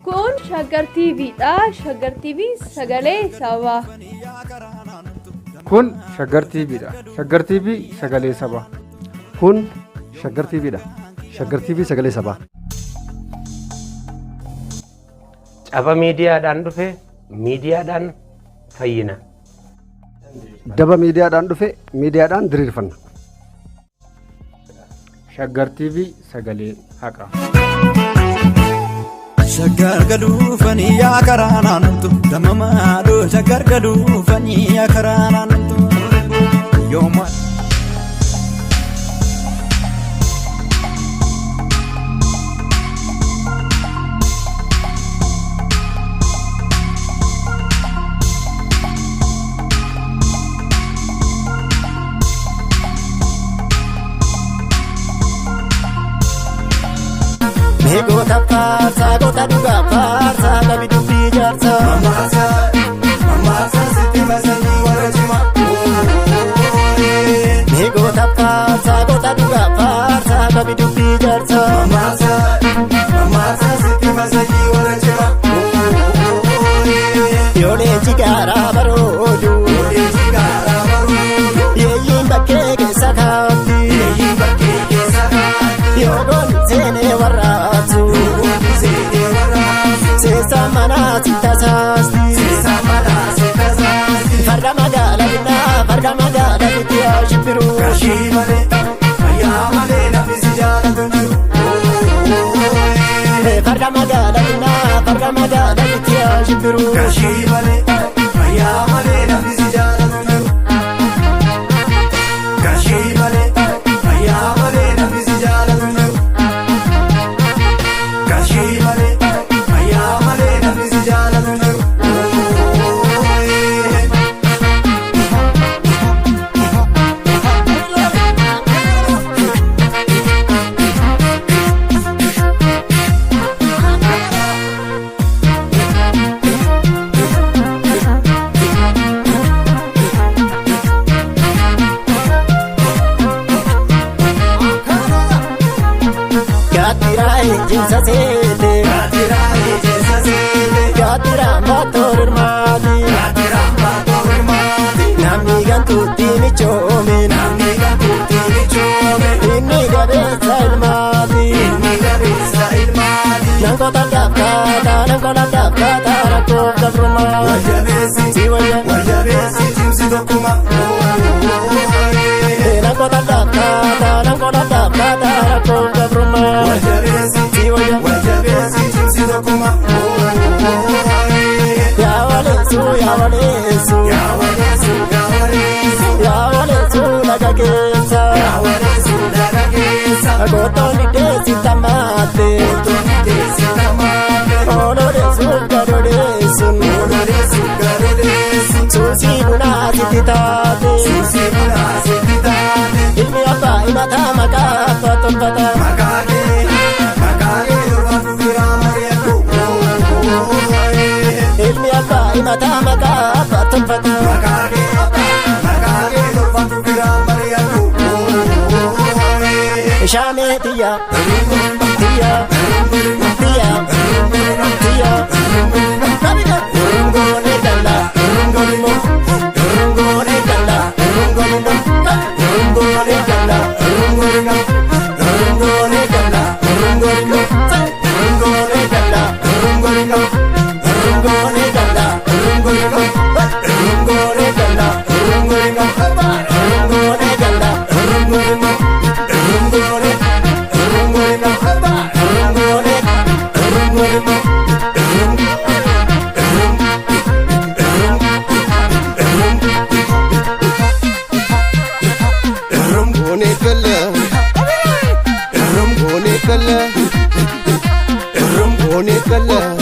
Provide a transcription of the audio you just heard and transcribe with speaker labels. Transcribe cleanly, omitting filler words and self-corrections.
Speaker 1: Kun Shaggar TV dha. Shaggar TV sagalee sabaa.
Speaker 2: Kun Shaggar TV dha. Shaggar TV sagalee sabaa.
Speaker 3: Kun Shaggar TV dha. Shaggar TV sagalee sabaa.
Speaker 4: Caba miidiyaadhaan dhufe miidiyaadhaan fayyina.
Speaker 3: Daba miidiyaadhaan dhufe miidiyaadhaan diriirfanna.
Speaker 2: Shaggar TV sagalee haqaa.
Speaker 5: Shaggar gadhuufanii yaa karaa naannatu damamaadhoo shaggar gadhuufanii yaa karaa naannatu yooma.
Speaker 6: Gota farsa, gota duga farsa, kami dupi jarsa. Mamasa, siti masani warajima. Gota farsa, gota duga farsa, kami dupi jarsa. Mamasa, siti masani warajima. Yole chigara barodu, yeyin bakke ke sakati, yogon zene warra. Sesamana sitasasti farga magala bitia shipiru kashimale ayamale nafsi jala tunju farga magala bitia shipiru kashimale ayamale nafsi jala tunju kashimale ayamale nafsi jala tunju kashimale Gatira motor mali Nami gantuti mi chome Inni gabesa ilmali Nanko tatapkata Rakov gabruma Wajabesi timsi dokuma Nanko tatapkata Rakov gabruma Wajabesi timsi dokuma Yawalesu lagagesa Agotoni desi tamate Oloresu garodesun Susi bunasititate Ilmi abba imata makapa tolpata Makake urvanu viramariyaku Ilmi abba imata makapa tolpata Makake urvanu viramariyaku Shame tiya Urungone dalla Kalla